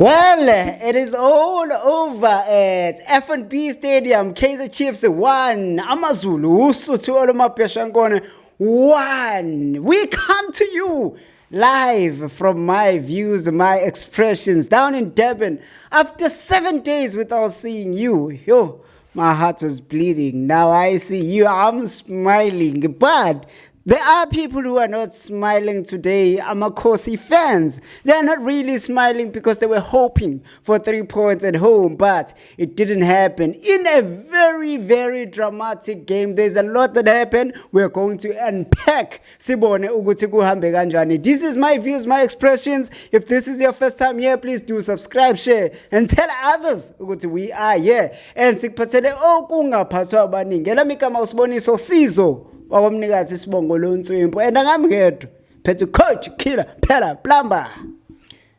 Well, it is all over at F&B Stadium. Kaizer Chiefs 1, AmaZulu, Sotho 1. We come to you live from my views, my expressions down in Durban. After 7 days without seeing you, yo, my heart was bleeding. Now I see you, I'm smiling. But there are people who are not smiling today. Amakhosi fans. They are not really smiling because they were hoping for 3 points at home, but it didn't happen. In a very, very dramatic game, there's a lot that happened. We're going to unpack. Sibone ukuthi kuhambe kanjani. This is my views, my expressions. If this is your first time here, please do subscribe, share, and tell others ukuthi we are here. And sikuphathele okungaphathwa abaningi. Elami igama uSiboniso Sizo. Wawamnikazi isibongo lontswimpo and angamngedwa phethe coach killer phela plumber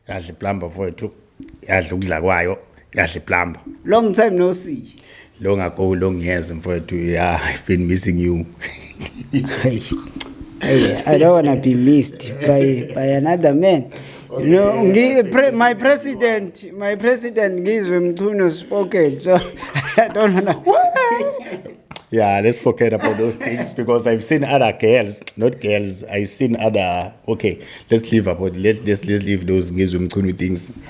yadla plumber mfowethu yadla ukudla kwayo yadla plumber long time no see long years mfowethu. Yeah, I've been missing you. Hey, I don't want to be missed by another man. Okay. You know, my president gives him Mtuno spoken, so I don't know. Yeah, let's forget about those things because I've seen other girls, not girls. I've seen other. Okay, let's leave those things.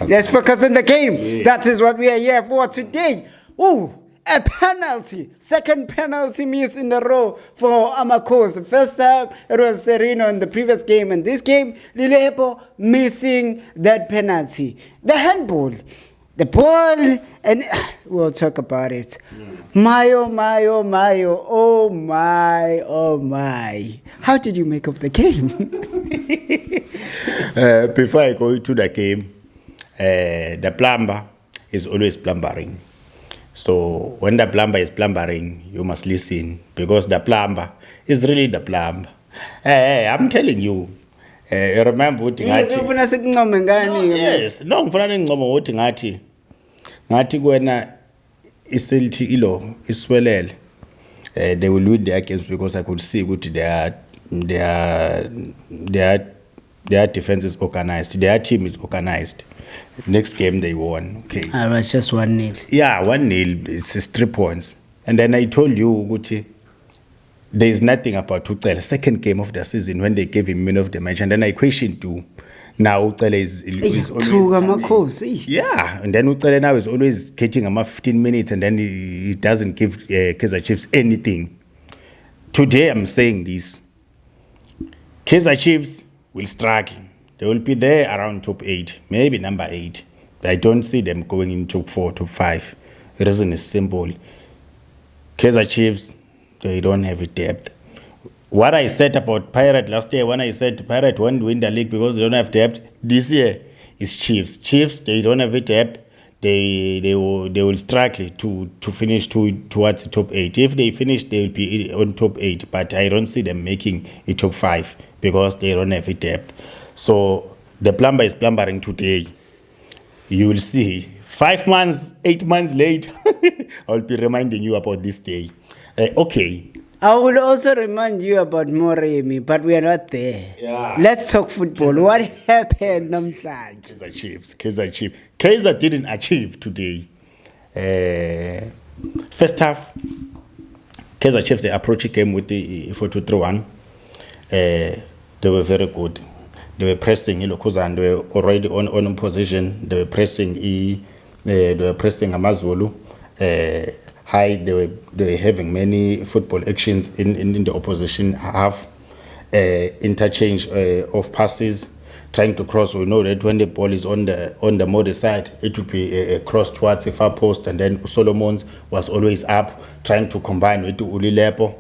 Let's focus on the game. Yes. That is what we are here for today. Ooh, a penalty, second penalty miss in a row for Amakhosi. The first time it was Sereno in the previous game, and this game, Lilebo missing that penalty. The handball. The ball, and we'll talk about it. Mayo, oh my. How did you make of the game? Before I go to the game, the plumber is always plumbering. So when the plumber is plumbering, you must listen because the plumber is really the plumber. Hey, I'm telling you. Remember ukuthi ngathi yes no ngifuna ngingcomo ukuthi ngathi kwena iselthi ilo iswelele they will win their games because I could see ukuthi their defense is organized, their team is organized. Next game they won. Okay, it was just 1-0. Yeah, 1-0. It's 3 points. And then I told you ukuthi there is nothing about Ucele, second game of the season when they gave him man of the match. And then I questioned you. Now Ucele is always yeah, and then Ucele now is always getting 15 minutes and then he doesn't give Kaizer Chiefs anything. Today I'm saying this. Kaizer Chiefs will struggle. They will be there around top 8, maybe number 8. But I don't see them going in top 4, top 5. The reason is simple. Kaizer Chiefs, they don't have a depth. What I said about Pirate last year, when I said Pirate won't win the league because they don't have depth, this year is Chiefs. Chiefs, they don't have a depth. They will struggle to finish towards the top 8. If they finish, they will be on top 8. But I don't see them making a top 5 because they don't have a depth. So the plumber is plumbering today. You will see 5 months, 8 months later, I'll be reminding you about this day. Okay. I will also remind you about Moremi, but we are not there. Yeah. Let's talk football. What happened, namhlanje? Kaizer Chiefs. Kaizer didn't achieve today. First half, Kaizer Chiefs, they approached the game with the 4-2-3-1. They were very good. They were pressing, and they were already on position. They were pressing AmaZulu. High, they were having many football actions in the opposition half, interchange of passes, trying to cross. We know that when the ball is on the Mode side, it will be a cross towards the far post, and then Solomons was always up, trying to combine with Ulilepo.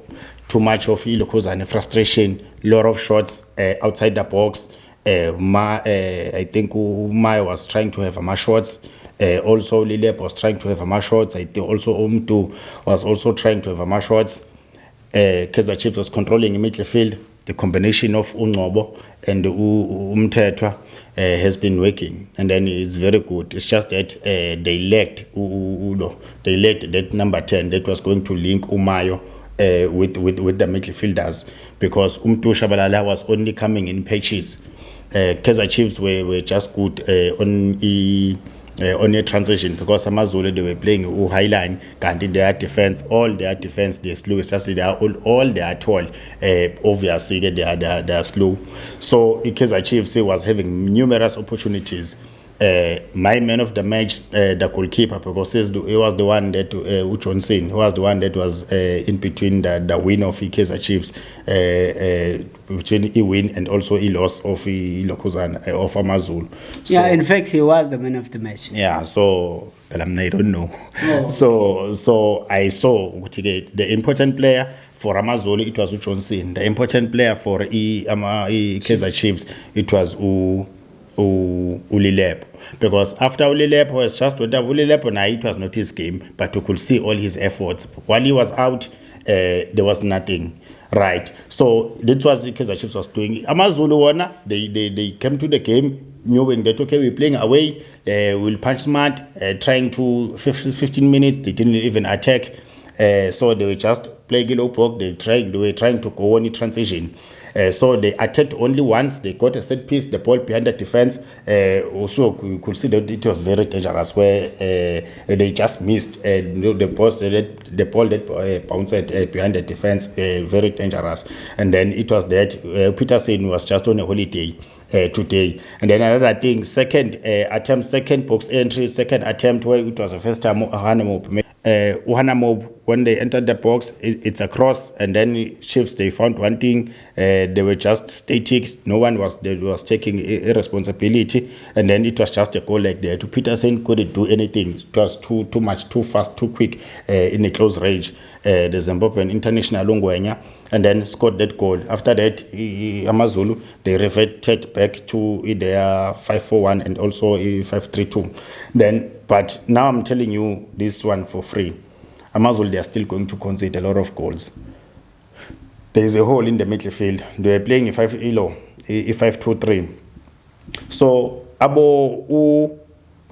Too much of and frustration, lot of shots outside the box. I think Mayo was trying to have more shots. Also, Lilep was trying to have more shots. I think also Umtu was also trying to have more shots. Kaizer Chiefs was controlling in midfield. The combination of Ungobo and Umtetwa has been working, and then it's very good. It's just that they lacked that number 10 that was going to link Umayo with the midfielders because Umtu Shabalala was only coming in patches. Kaizer Chiefs were just good on on a transition because AmaZulu they were playing high line, kanti their defense they slow, especially they are all they are tall. Obviously they are slow. So Kaizer Chiefs was having numerous opportunities. My man of the match, the goalkeeper, because he was the one that Johnson, he was the one that was in between the win of Kaizer Chiefs, between he win and also he loss of of AmaZulu. So, yeah, in fact, he was the man of the match. yeah, so but I don't know. Oh. So I saw the important player for AmaZulu it was Johnson. The important player for Kaizer Chiefs it was Ulilepo, because after Ulilepo was just with Ulilepo, now it was not his game, but you could see all his efforts while he was out. There was nothing, right? So that was Kaizer Chiefs was doing. AmaZulu they came to the game knowing that okay, we're playing away, we'll punch smart, trying to 15 minutes they didn't even attack, so they were just playing low block. They were trying to go on the transition. So they attacked only once. They got a set piece, the ball behind the defense. Also, you could see that it was very dangerous where they just missed the ball that bounced behind the defense. Very dangerous. And then it was that Peterson was just on a holiday today. And then another thing, second box entry, second attempt where it was the first time Uhanamob, when they entered the box, it's a cross, and then Chiefs they found one thing, they were just static. No one was taking a responsibility, and then it was just a goal like that. Peterson couldn't do anything. It was too much, too fast, too quick in a close range. The Zimbabwean international Longwenya, and then scored that goal. After that, AmaZulu they reverted back to their 5-4-1 and also 5-3-2. Then, but now I'm telling you this one for free. AmaZulu they are still going to concede a lot of goals. There is a hole in the midfield. They are playing a 5-2-3. So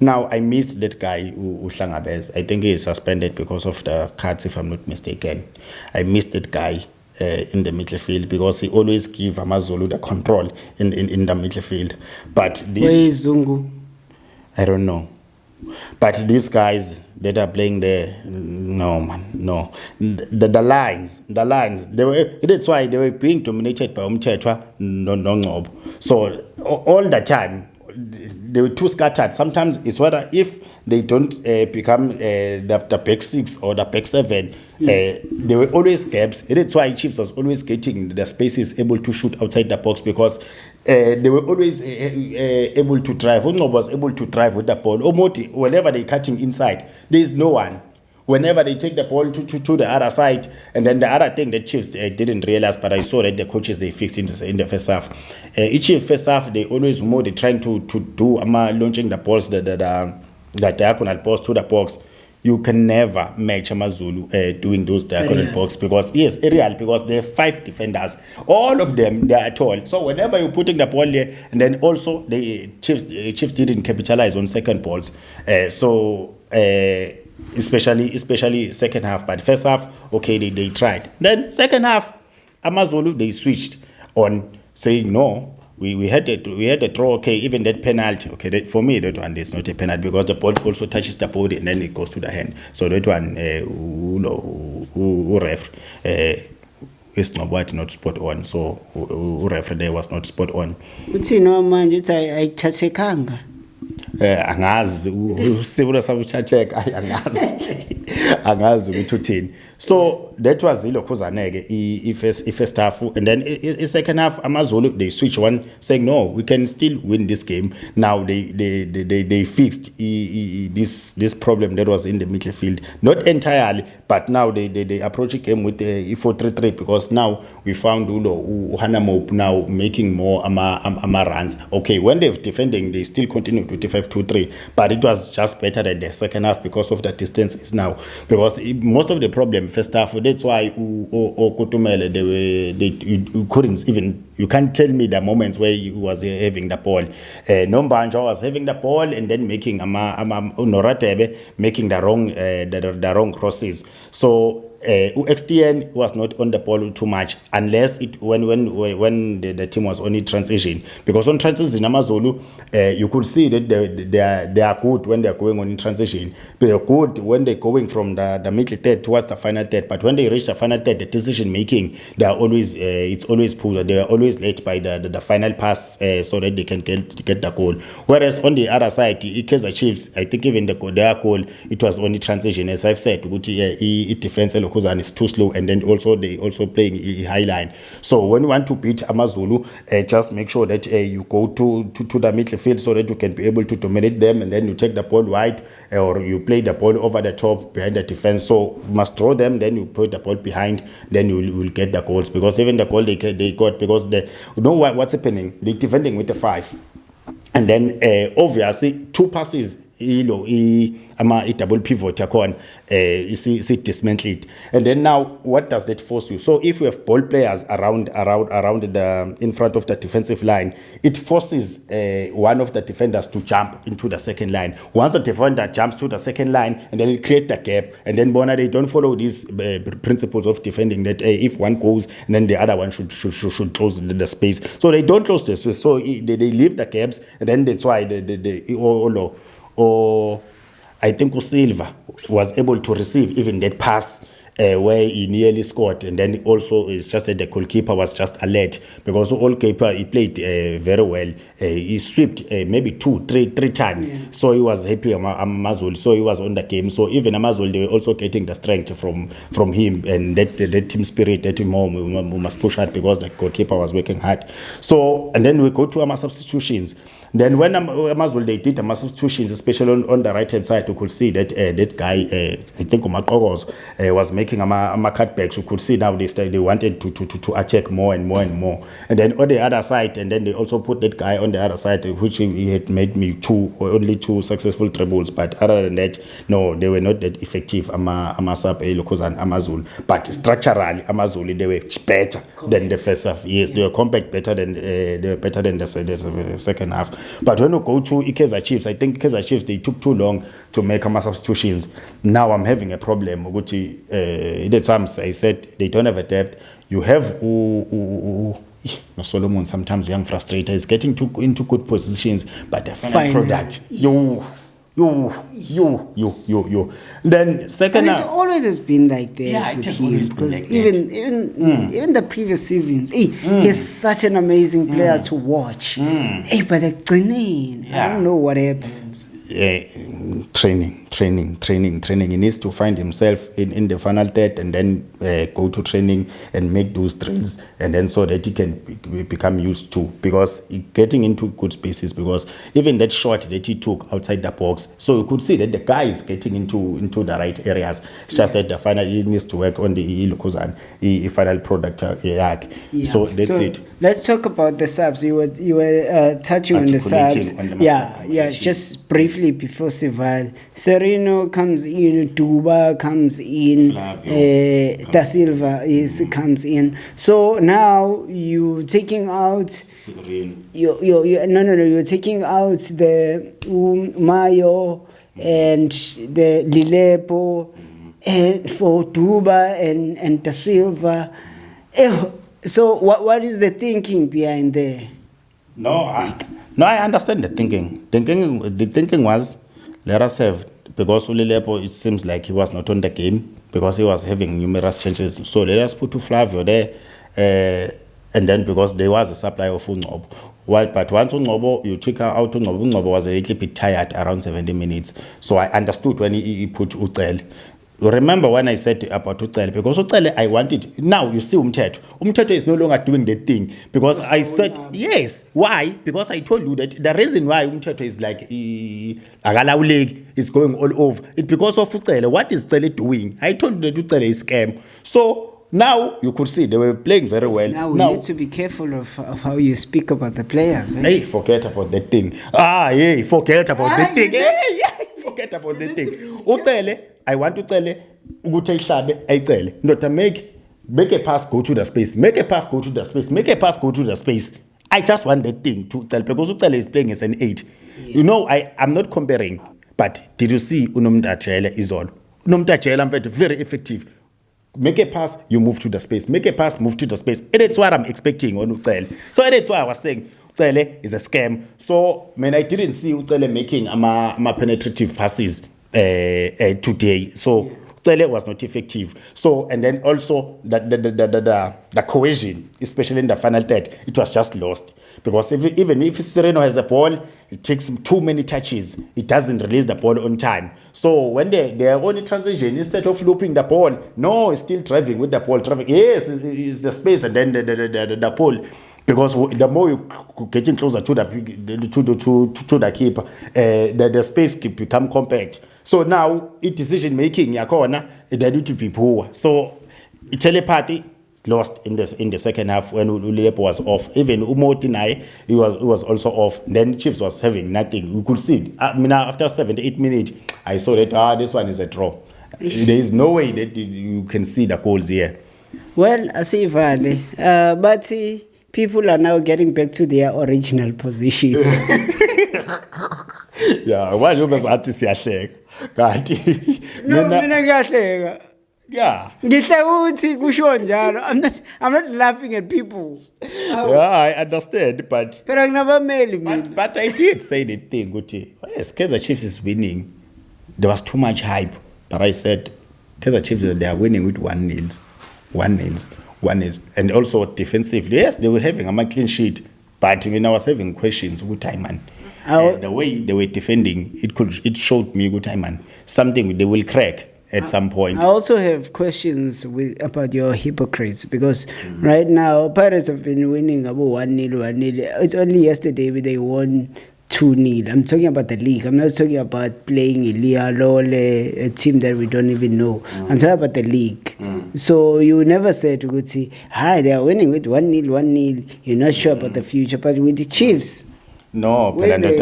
now I missed that guy Uhlangabez. I think he is suspended because of the cards, if I'm not mistaken. I missed that guy in the midfield because he always give AmaZulu the control in the midfield. But Where is Zungu? I don't know. But these guys that are playing there, no man, no. The lines, that's why they were being dominated by Umtetwa, no. So all the time they were too scattered. Sometimes it's whether if they don't become the back six or the back seven, there were always gaps. That's why Chiefs was always getting the spaces, able to shoot outside the box, because they were always able to drive. Ungo was able to drive with the ball. Omoti, whenever they cutting inside, there is no one. Whenever they take the ball to the other side, and then the other thing that Chiefs didn't realize, but I saw that the coaches they fixed in the first half. Each first half they always more they trying to do launching the balls the diagonal balls to the box. You can never match AmaZulu doing those diagonal box, because yes, aerial, because they have 5 defenders, all of them they are tall. So whenever you're putting the ball there, and then also the Chiefs didn't capitalize on second balls. Especially second half, but first half, okay, they tried. Then second half, AmaZulu they switched on saying no. We had a throw, okay, even that penalty, okay, that, for me that one is not a penalty because the ball also touches the body and then it goes to the hand. So that one, ref is not spot on. So ref there was not spot on. No man, it's I chasekanga. Angazi usibula sabuchacheka angazi ukuthi uthini. So that was ilokhuzaneke first half, and then second half AmaZulu they switch one saying no, we can still win this game. Now they fixed this problem that was in the midfield, not entirely, but now they approach the game with the 4-3-3, because now we found Hanamo now making more ama runs. Okay, when they're defending they still continue to 5-2-3, but it was just better than the second half because of the distance is now, because most of the problem first half, that's why Kotumele you couldn't even, you can't tell me the moments where he was having the ball. Nombanja was having the ball and then making Noratebe making the wrong crosses. So XTN was not on the ball too much unless when the team was on transition, because on transition AmaZulu you could see that they are good when they are going on in transition, but they are good when they're going from the middle third towards the final third, but when they reach the final third, the decision making, they are always it's always poor. They are always late by the final pass so that they can get the goal. Whereas on the other side, Kaizer Chiefs, I think even their goal, it was only transition. As I've said, it defense is too slow, and then also they also playing a high line. So when you want to beat AmaZulu, just make sure that you go to the midfield so that you can be able to dominate them, and then you take the ball wide, or you play the ball over the top behind the defense. So you must throw them, then you put the ball behind, then you will get the goals. Because even the goal they got, because you know what's happening, they're defending with the 5, and then obviously 2 passes, double pivot yakhona isi dismantled, and then now what does that force you? So if you have ball players around the in front of the defensive line, it forces one of the defenders to jump into the second line. Once the defender jumps to the second line, and then it creates the gap, and then they don't follow these principles of defending, that if one goes and then the other one should close the space. So they don't close the space, so they leave the gaps, and then that's why or I think Silva was able to receive even that pass where he nearly scored, and then also it's just that the goalkeeper was just alert, because the goalkeeper, he played very well. He swept maybe 2-3 times, so he was happy. AmaZulu, so he was on the game. So even AmaZulu, they were also getting the strength from him, and that team spirit that we must push hard, because the goalkeeper was working hard. So, and then we go to our substitutions. Then when AmaZulu, they did the substitutions, especially on the right hand side, you could see that that guy, I think Amakhosi, was making a cutbacks. You could see now they wanted to attack more and more and more. And then on the other side, and then they also put that guy on the other side, which he had made me only 2 successful dribbles. But other than that, no, they were not that effective. AmaSap, Locos and AmaZulu. But structurally, AmaZulu, they were better than the first half. Yes, they were compact better than the second half. But when you go to Kaizer Chiefs, I think Kaizer Chiefs, they took too long to make substitutions. Now I'm having a problem. The times I said they don't have a depth. You have Solomon, sometimes young frustrator, is getting into good positions, but the final product, Then second, and it always has been like that. Yeah, it has always been like that. Even the previous seasons, he's such an amazing player to watch. But I don't know what happens. Training. He needs to find himself in the final third, and then go to training and make those drills, and then so that he can become used to, because getting into good spaces, because even that shot that he took outside the box, so you could see that the guy is getting into the right areas. It's just that the final, he needs to work on the final product. So that's it. Let's talk about the subs. You were touching on the subs. Just briefly before Sival. Sereno comes in, Duba comes in, Da Silva comes in. So now you're taking out you're taking out the Mayo and the Lilepo for Duba and Da Silva. So what is the thinking behind there? No, I understand the thinking. The thinking was, let us have, because Ulilepo, it seems like he was not on the game, because he was having numerous changes. So let us put to Flavio there, and then because there was a supply of Ungobo. But once Ungobo, you took out Ungobo was a little bit tired around 70 minutes. So I understood when he put Utel. Remember when I said about Ucele, because Ucele, I wanted, now you see Umteto is no longer doing the thing, because I said, yes, why? Because I told you that the reason why Umteto is like, Agalauleg is going all over, it's because of Ucele. What is Ucele doing? I told you that Ucele is scam. So now you could see they were playing very well. Now we need to be careful of how you speak about the players. Hey, forget about that thing. Forget about that thing. Forget about that thing. Ucele, I want to tell you, make a pass, go to the space. Make a pass, go to the space. Make a pass, go to the space. I just want that thing to tell, because Ucele is playing as an 8. Yeah. You know, I'm not comparing, but did you see Unomtachela is all? Unomtachela, very effective. Make a pass, you move to the space. Make a pass, move to the space. And that's what I'm expecting on Ucele. So that's why I was saying Ucele is a scam. So man, I didn't see Ucele making ama penetrative passes today. So Ucele was not effective. So and then also the cohesion, especially in the final third, it was just lost. Because even if Sereno has the ball, it takes too many touches. It doesn't release the ball on time. So when they are on a transition, instead of looping the ball, no, it's still driving with the ball. Yes, it's the space and then the ball. Because the more you getting closer to the keeper, the space become compact. So now, decision making, they need to be poor. So telepathy lost in the second half when Ulepo was off. Even Umotinai, he was also off. Then Chiefs was having nothing. We could see. After 78 minutes, I saw that this one is a draw. There is no way that you can see the goals here. Well, I see Vale, but people are now getting back to their original positions. Yeah, why you must artist here? No, yeah. I'm not laughing at people. Yeah, I understand, but I did say the thing. Yes, Kaizer Chiefs is winning. There was too much hype, but I said Kaizer Chiefs they are winning with 1-0, and also defensively. Yes, they were having a clean sheet, but when I was having questions, good time man. The way they were defending, it showed me good time man. Something they will crack at some point. I also have questions about your hypocrites because right now Pirates have been winning about 1-0. It's only yesterday they won 2-0. I'm talking about the league. I'm not talking about playing a team that we don't even know. I'm talking about the league. So you never said to go see, they are winning with 1-0. You're not sure about the future, but with the Chiefs. No,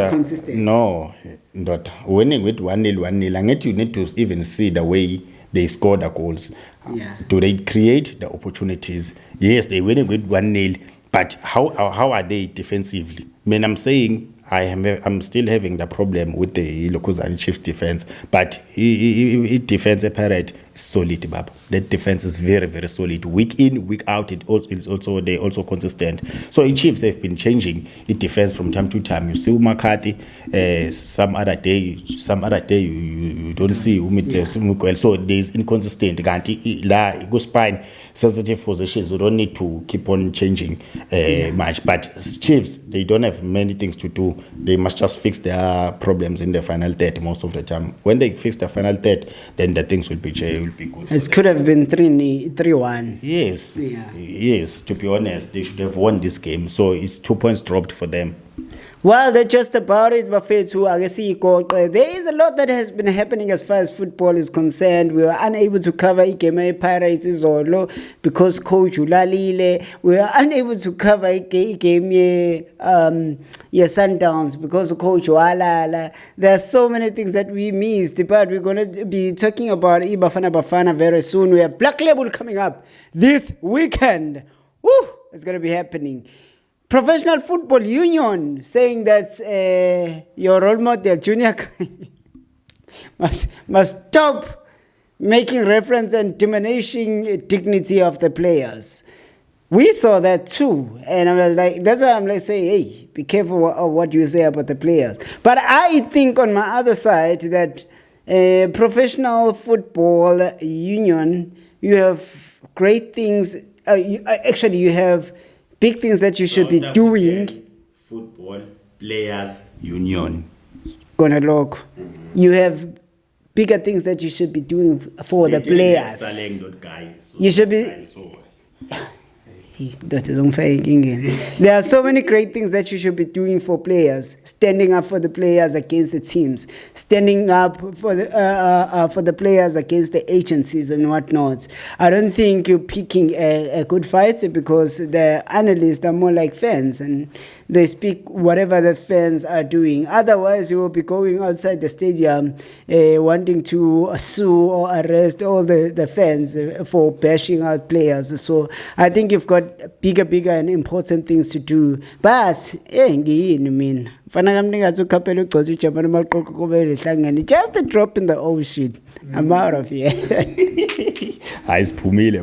consistent? No, not winning with 1-0. I get you need to even see the way they score the goals. Yeah. Do they create the opportunities? Yes, they're winning with 1-0, but how are they defensively? I'm saying I'm still having the problem with the Lokuzani Chiefs defense, but it defense a Pirate is solid, Baba. That defense is very, very solid. Week in, week out, they're also consistent. So the Chiefs have been changing it defense from time to time. You see McCarthy, some other day you don't see Umite. So there's inconsistent. Go spine, sensitive positions. You don't need to keep on changing much. But Chiefs, they don't have many things to do. They must just fix their problems in the final third most of the time. When they fix the final third, then the things will be good. It could have been 3-1. Yes. Yeah. Yes, to be honest, they should have won this game. So it's 2 points dropped for them. Well, that's just about it, Bafethu. There is a lot that has been happening as far as football is concerned. We were unable to cover Igeme Pirates Zolo because Coach Ulalile. We were unable to cover Igeme Sundowns because of Coach Walala. There are so many things that we missed, but we're going to be talking about Ibafana Bafana very soon. We have Black Label coming up this weekend. Woo! It's going to be happening. Professional Football Union saying that your role model, Junior, must stop making reference and diminishing dignity of the players. We saw that too. And I was like, that's why I'm like saying, hey, be careful of what you say about the players. But I think on my other side that Professional Football Union, you have great things. Actually, you have big things that you should be doing. Football Players Union. You have bigger things that you should be doing for the players. You should be. There are so many great things that you should be doing for players. Standing up for the players against the teams. Standing up for the players against the agencies and whatnot. I don't think you're picking a good fight because the analysts are more like fans and they speak whatever the fans are doing. Otherwise, you will be going outside the stadium wanting to sue or arrest all the fans for bashing out players. So I think you've got bigger and important things to do. But just a drop in the ocean. I'm out of here. hayi siphumile.